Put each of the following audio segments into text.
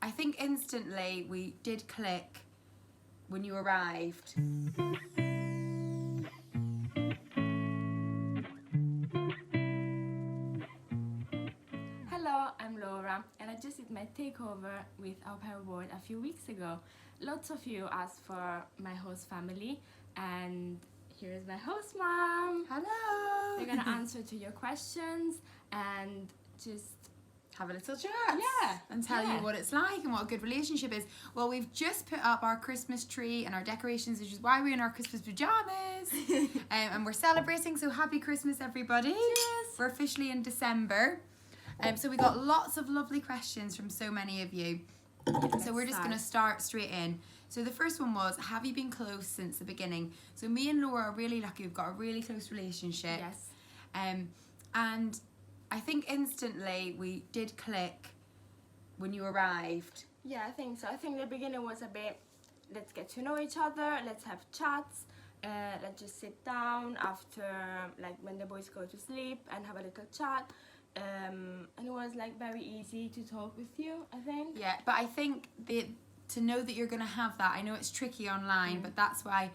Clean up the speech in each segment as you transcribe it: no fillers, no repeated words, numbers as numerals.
I think instantly we did click when you arrived. Hello, I'm Laura, and I just did my takeover with AuPairWorld a few weeks ago. Lots of you asked for my host family, and here's my host mom. Hello. We're gonna answer to your questions and just have a little chat. Yeah. And tell you what it's like and what a good relationship is. Well, we've just put up our Christmas tree and our decorations, which is why we're in our Christmas pajamas. And we're celebrating, so happy Christmas, everybody. Yes. We're officially in December. So we got lots of lovely questions from so many of you. So we're just going to start straight in. So the first one was, have you been close since the beginning? So me and Laura are really lucky. We've got a really close relationship. Yes. And I think instantly we did click when you arrived. Yeah, I think so. I think the beginning was a bit, let's get to know each other, let's have chats, let's just sit down after, like when the boys go to sleep and have a little chat. And it was like very easy to talk with you, I think. Yeah, but I think to know that you're going to have that, I know it's tricky online, but that's why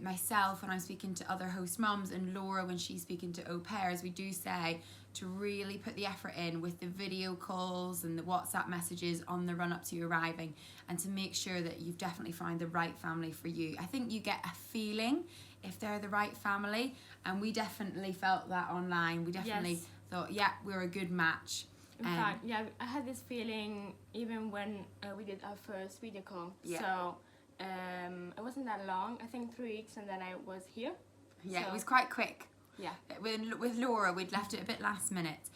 myself, when I'm speaking to other host mums, and Laura, when she's speaking to au pairs, we do say to really put the effort in with the video calls and the WhatsApp messages on the run up to you arriving, and to make sure that you've definitely found the right family for you. I think you get a feeling if they're the right family, and we definitely felt that online. We definitely thought, yeah, we're a good match. In fact, yeah, I had this feeling even when we did our first video call. Yeah. So it wasn't that long, I think 3 weeks, and then I was here. Yeah, so it was quite quick. Yeah. With Laura, we'd left it a bit last minute.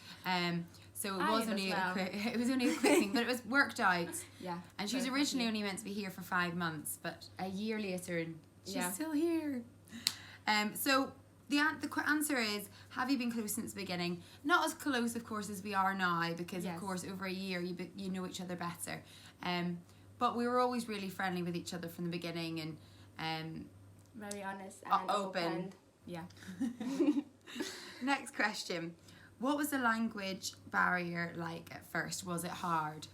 So it was only well. it was only a quick thing, but it was worked out. Yeah. And she was originally only meant to be here for 5 months, but a year later, and she's still here. So the answer is, have you been close since the beginning? Not as close, of course, as we are now, because of course over a year you know each other better. But we were always really friendly with each other from the beginning, and very honest and open. Yeah. Next question. What was the language barrier like at first? Was it hard?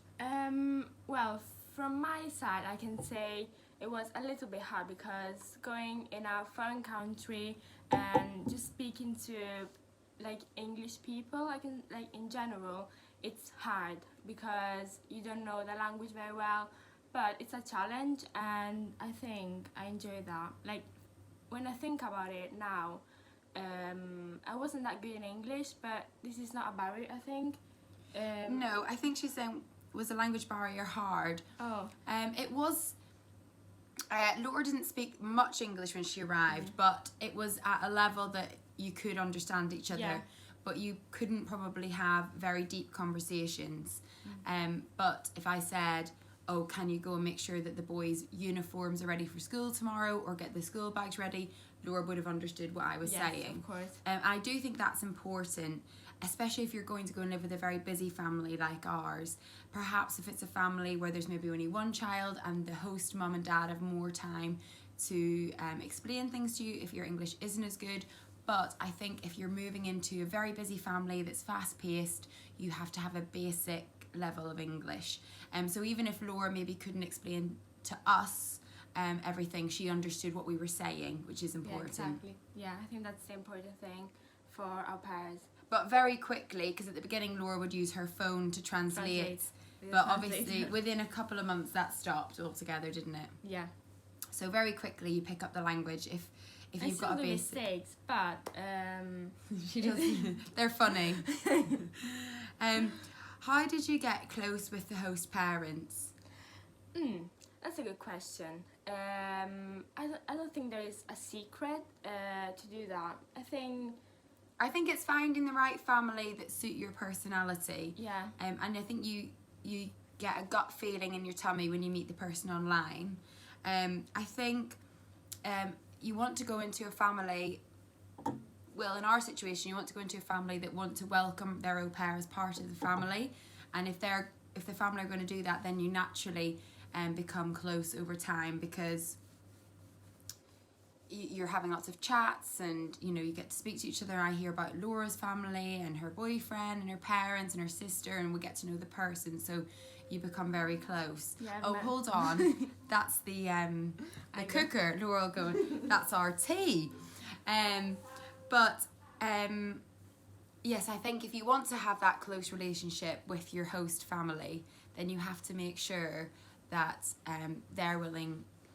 Well, from my side, I can say it was a little bit hard, because going in a foreign country and just speaking to like English people, like in general, it's hard because you don't know the language very well, but it's a challenge, and I think I enjoy that. Like when I think about it now, I wasn't that good in English, but this is not a barrier, I think. No, I think she's saying, was the language barrier hard? Oh. It was. Laura didn't speak much English when she arrived, but it was at a level that you could understand each other, but you couldn't probably have very deep conversations. But if I said, oh, can you go and make sure that the boys' uniforms are ready for school tomorrow, or get the school bags ready, Laura would have understood what I was saying. Of course. I do think that's important, especially if you're going to go and live with a very busy family like ours. Perhaps if it's a family where there's maybe only one child and the host mum and dad have more time to explain things to you if your English isn't as good. But I think if you're moving into a very busy family that's fast-paced, you have to have a basic level of English. So even if Laura maybe couldn't explain to us everything, she understood what we were saying, which is important. Yeah, exactly. Yeah, I think that's the important thing for au pairs. But very quickly, because at the beginning Laura would use her phone to translate. But obviously within a couple of months that stopped altogether, didn't it? Yeah. So very quickly you pick up the language if you've got a basic. Mistakes, but she does. They're funny. How did you get close with the host parents? That's a good question. I don't think there is a secret to do that. I think it's finding the right family that suit your personality. Yeah. And I think you get a gut feeling in your tummy when you meet the person online. I think you want to go into a family. Well, in our situation, you want to go into a family that want to welcome their au pair as part of the family, and if the family are going to do that, then you naturally become close over time, because you're having lots of chats, and you get to speak to each other. I hear about Laura's family and her boyfriend and her parents and her sister, and we get to know the person. So you become very close. Yeah, oh, hold on. That's the cooker. Laura going, that's our tea. But yes, I think if you want to have that close relationship with your host family, then you have to make sure that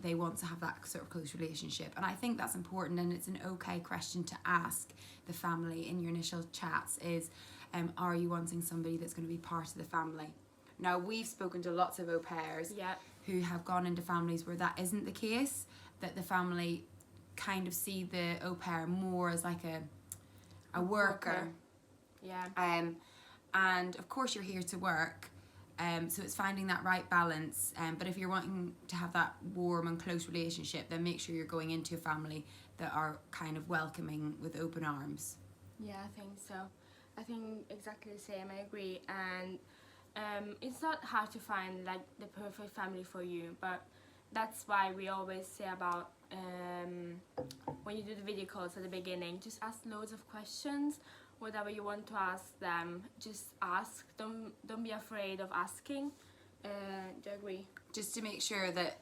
they want to have that sort of close relationship. And I think that's important, and it's an okay question to ask the family in your initial chats is, are you wanting somebody that's going to be part of the family? Now, we've spoken to lots of au pairs who have gone into families where that isn't the case, that the family kind of see the au pair more as like a worker. Yeah. And of course you're here to work, so it's finding that right balance. But if you're wanting to have that warm and close relationship, then make sure you're going into a family that are kind of welcoming with open arms. Yeah, I think so. I think exactly the same. I agree. And it's not hard to find like the perfect family for you, but that's why we always say about when you do the video calls at the beginning, just ask loads of questions. Whatever you want to ask them, just ask. Don't be afraid of asking. Do you agree? Just to make sure that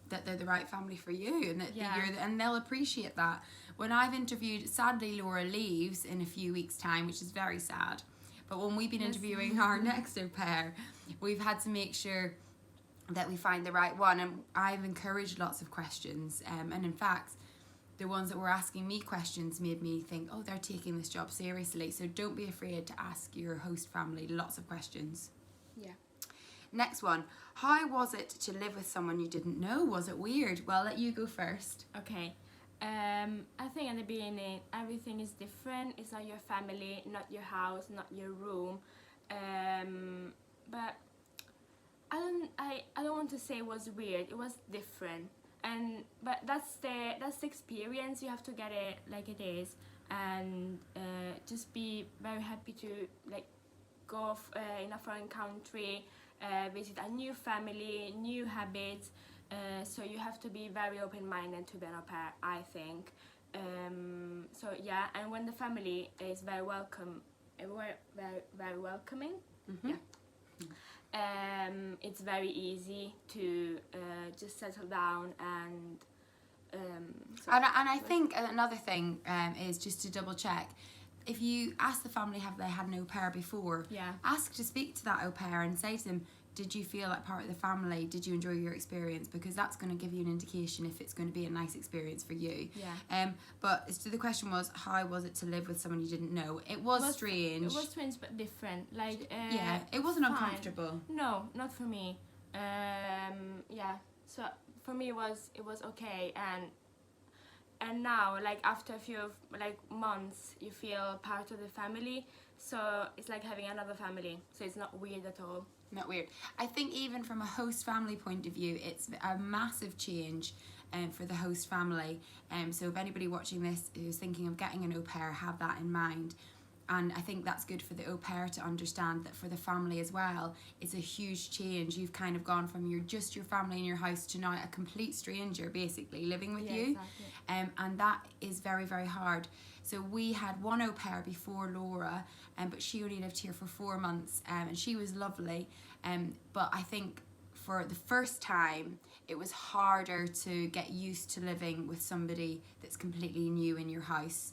they're the right family for you, and that and they'll appreciate that. When I've interviewed, sadly Laura leaves in a few weeks' time, which is very sad. But when we've been interviewing our next au pair, we've had to make sure that we find the right one. And I've encouraged lots of questions. And in fact, the ones that were asking me questions made me think, oh, they're taking this job seriously. So don't be afraid to ask your host family lots of questions. Yeah. Next one. How was it to live with someone you didn't know? Was it weird? Well, I'll let you go first. Okay. I think at the beginning everything is different. It's not your family, not your house, not your room. But I don't want to say it was weird. It was different. But that's the experience. You have to get it like it is, and just be very happy to like go in a foreign country, visit a new family, new habits. So you have to be very open-minded to be an au pair, I think. So yeah, and when the family is very very welcoming, it's very easy to just settle down and. And I think another thing is just to double check. If you ask the family have they had an au pair before, ask to speak to that au pair and say to them, did you feel like part of the family? Did you enjoy your experience? Because that's going to give you an indication if it's going to be a nice experience for you. But so the question was, how was it to live with someone you didn't know? It was strange. It was strange but different. Like it wasn't fine. Uncomfortable. No, not for me. So for me it was okay, and now like after a few like months you feel part of the family, so it's like having another family, so it's not weird at all. Not weird. I think even from a host family point of view, it's a massive change for the host family. So if anybody watching this is thinking of getting an au pair, have that in mind. And I think that's good for the au pair to understand that for the family as well, it's a huge change. You've kind of gone from your family in your house to now a complete stranger basically living with you. Exactly. And that is very, very hard. So we had one au pair before Laura, but she only lived here for 4 months, and she was lovely. But I think for the first time, it was harder to get used to living with somebody that's completely new in your house,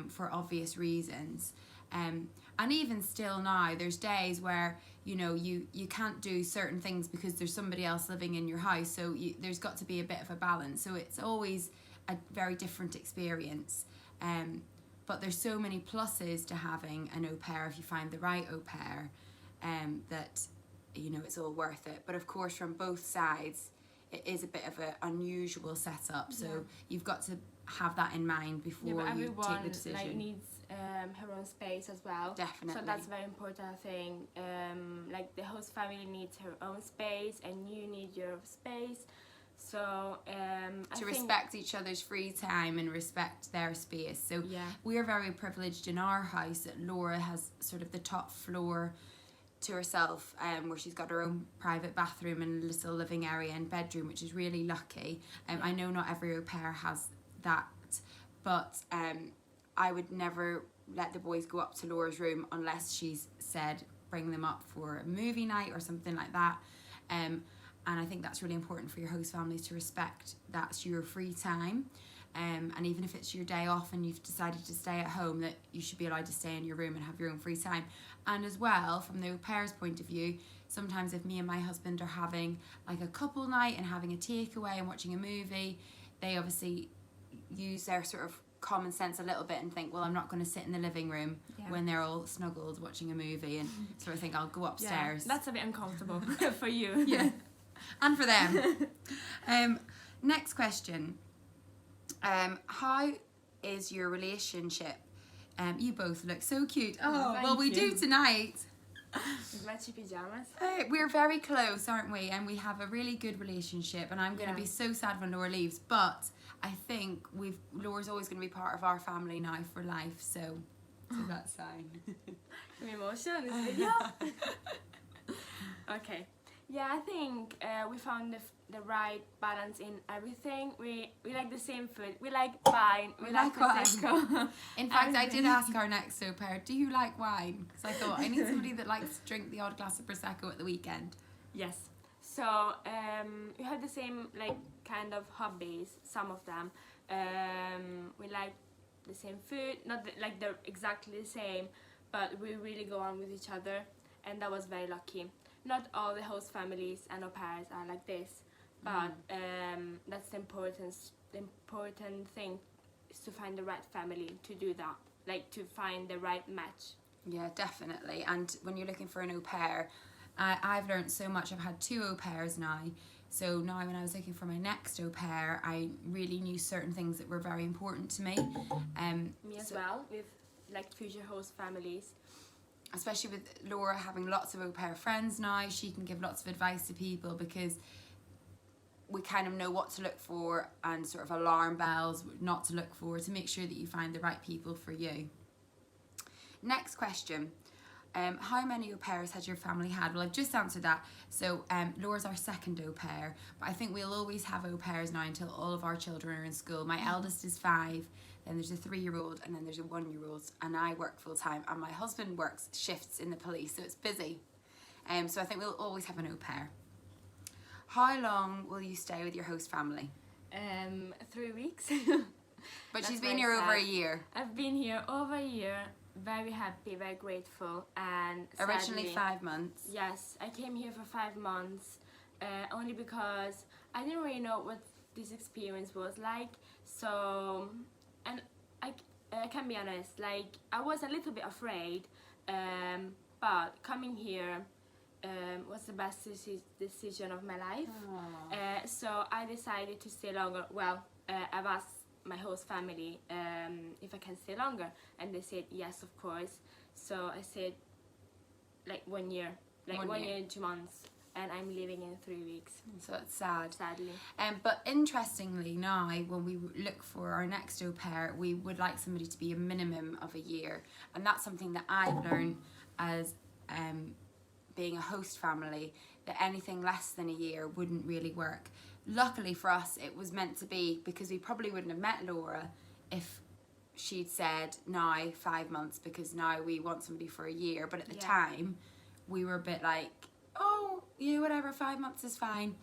for obvious reasons. And even still now, there's days where you can't do certain things because there's somebody else living in your house. So there's got to be a bit of a balance. So it's always a very different experience. But there's so many pluses to having an au pair if you find the right au pair, that it's all worth it. But of course, from both sides, it is a bit of an unusual setup. So you've got to have that in mind before you take the decision. Like needs her own space as well. Definitely. So that's very important, I think. Like the host family needs her own space, and you need your space. So to respect each other's free time and respect their space. So we're very privileged in our house that Laura has sort of the top floor to herself, where she's got her own private bathroom and little living area and bedroom, which is really lucky. I know not every au pair has that, but I would never let the boys go up to Laura's room unless she's said bring them up for a movie night or something like that. And I think that's really important for your host families to respect that's your free time. And even if it's your day off and you've decided to stay at home, that you should be allowed to stay in your room and have your own free time. And as well, from the au pair's point of view, sometimes if me and my husband are having like a couple night and having a takeaway and watching a movie, they obviously use their sort of common sense a little bit and think, well, I'm not going to sit in the living room when they're all snuggled watching a movie, and sort of think I'll go upstairs. That's a bit uncomfortable for you. Yeah, and for them. Next question. How is your relationship? You both look so cute. Oh, well, we do tonight. With matchy pajamas. We're very close, aren't we? And we have a really good relationship, and I'm going to be so sad when Laura leaves, but I think Laura's always going to be part of our family now for life, so that's fine. I'm emotional in this video. Okay. Yeah, I think we found the right balance in everything. We like the same food. We like wine. We like wine. In fact, I did ask our next au pair, do you like wine? Because I thought I need somebody that likes to drink the odd glass of Prosecco at the weekend. Yes. So we have the same like kind of hobbies. Some of them. We like the same food. Not like they're exactly the same, but we really go on with each other, and that was very lucky. Not all the host families and au pairs are like this, but that's the important thing, is to find the right family to do that, like to find the right match. Yeah, definitely. And when you're looking for an au pair, I've learned so much. I've had 2 au pairs now, so now when I was looking for my next au pair, I really knew certain things that were very important to me. Me as well, with like future host families. Especially with Laura having lots of au pair friends now, she can give lots of advice to people, because we kind of know what to look for and sort of alarm bells not to look for, to make sure that you find the right people for you. Next question. How many au pairs has your family had? Well, I've just answered that. So Laura's our second au pair, but I think we'll always have au pairs now until all of our children are in school. My eldest is 5, then there's a 3-year-old, and then there's a 1-year-old, and I work full time, and my husband works shifts in the police, so it's busy. So I think we'll always have an au pair. How long will you stay with your host family? 3 weeks. But she's been here over a year. I've been here over a year. Very happy, very grateful, and originally sadly, 5 months. Yes, I came here for 5 months, only because I didn't really know what this experience was like. So, and I can be honest, like I was a little bit afraid, but coming here was the best decision of my life. So I decided to stay longer. Well, I've asked my host family if I can stay longer, and they said yes, of course. So I said like 1 year, like 1 year and 2 months, and I'm leaving in 3 weeks. So it's sad. Sadly. But interestingly, now when we look for our next au pair, we would like somebody to be a minimum of a year, and that's something that I've learned as being a host family, that anything less than a year wouldn't really work. Luckily for us, it was meant to be, because we probably wouldn't have met Laura if she'd said now 5 months, because now we want somebody for a year. But at the time, we were a bit like, oh, yeah, whatever, 5 months is fine.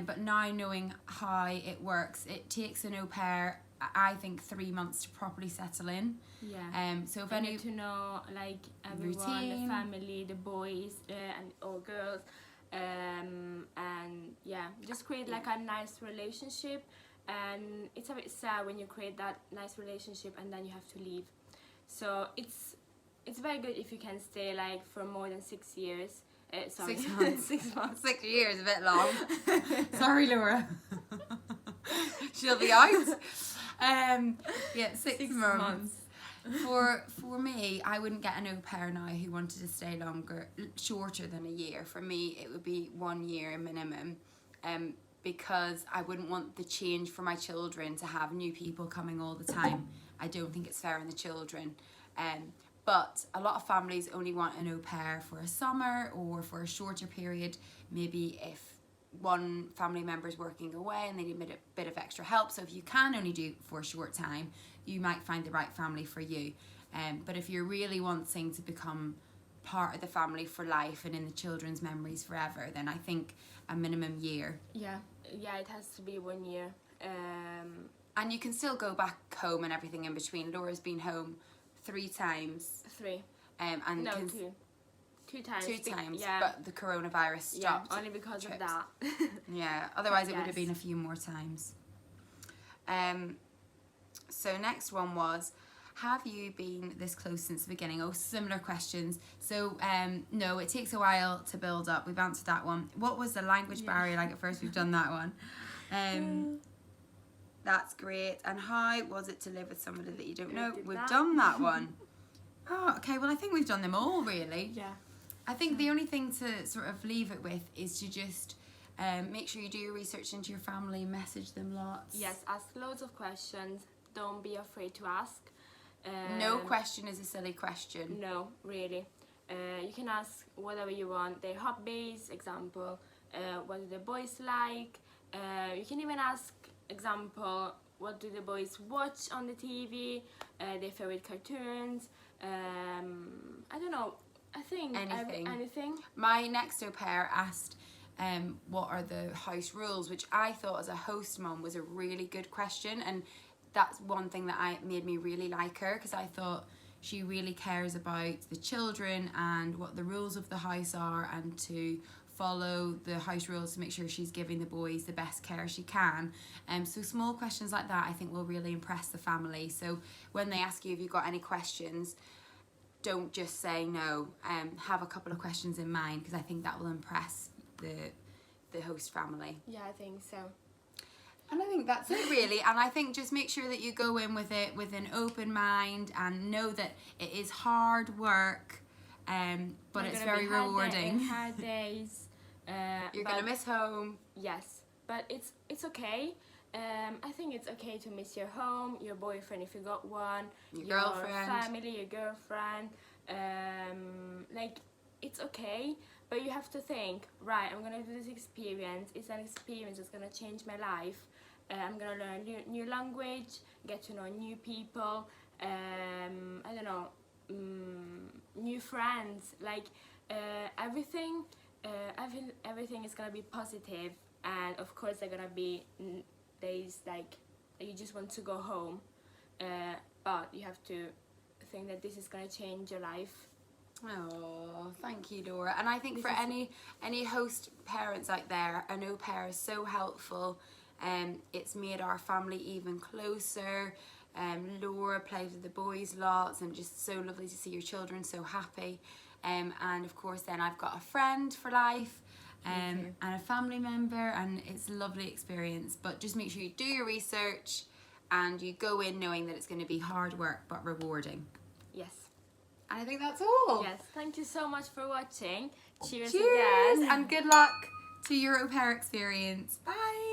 But now knowing how it works, it takes an au pair, I think, 3 months to properly settle in. Yeah. So if I any need to know like everyone, routine, the family, the boys and or girls. And yeah, just create like a nice relationship. And it's a bit sad when you create that nice relationship and then you have to leave. So it's very good if you can stay like for more than 6 years. 6 months. 6 months. 6 years, a bit long. Sorry, Laura. She'll be out. Yeah, 6 months. For me, I wouldn't get an au pair now who wanted to stay shorter than a year. For me, it would be 1 year minimum, because I wouldn't want the change for my children to have new people coming all the time. I don't think it's fair on the children. But a lot of families only want an au pair for a summer or for a shorter period, maybe if one family member is working away and they need a bit of extra help. So if you can only do it for a short time, you might find the right family for you. But if you're really wanting to become part of the family for life and in the children's memories forever, then I think a minimum year. Yeah, it has to be 1 year. And you can still go back home and everything in between. Laura's been home 3 times. 3. And No, 2. 2 times. 2 times, Yeah. but the coronavirus stopped. Yeah, only because trips. of that. Yeah, otherwise it would have Yes. been a few more times. So next one was, have you been this close since the beginning? Oh, similar questions. So no, it takes a while to build up. We've answered that one. What was the language barrier like at first? We've done that one. That's great. And how was it to live with somebody that you don't know? We've done that one. Oh, okay. Well, I think we've done them all, really. Yeah. I think the only thing to sort of leave it with is to just make sure you do your research into your family, message them lots. Yes, ask loads of questions. Don't be afraid to ask. No question is a silly question. No, really. You can ask whatever you want. Their hobbies, example, what do the boys like? You can even ask, example, what do the boys watch on the TV? Their favorite cartoons. I don't know. I think anything. My next au pair asked what are the house rules, which I thought as a host mum was a really good question, and that's one thing that made me really like her, because I thought she really cares about the children and what the rules of the house are, and to follow the house rules to make sure she's giving the boys the best care she can. So small questions like that I think will really impress the family. So when they ask you if you've got any questions, don't just say no. Have a couple of questions in mind, because I think that will impress the host family. Yeah, I think so. And I think that's it, really. And I think just make sure that you go in with it with an open mind and know that it is hard work, but it's very rewarding. Hard days. You're going to miss home. Yes, but it's okay. I think it's okay to miss your home, your boyfriend if you got one, your girlfriend, family, your girlfriend. Like, it's okay, but you have to think, right, I'm gonna do this experience. It's an experience that's gonna change my life. I'm gonna learn new language, get to know new people. I don't know, new friends. Like everything is gonna be positive, and of course there are gonna be days like you just want to go home, but you have to think that this is gonna change your life. Oh, thank you, Laura. And I think for any host parents out there, an au pair is so helpful. It's made our family even closer. Laura plays with the boys lots, and just so lovely to see your children so happy. And of course then I've got a friend for life, and a family member, and it's a lovely experience. But just make sure you do your research and you go in knowing that it's going to be hard work but rewarding. Yes. And I think that's all. Yes, thank you so much for watching. Cheers Cheers again. and good luck to your au pair experience. Bye.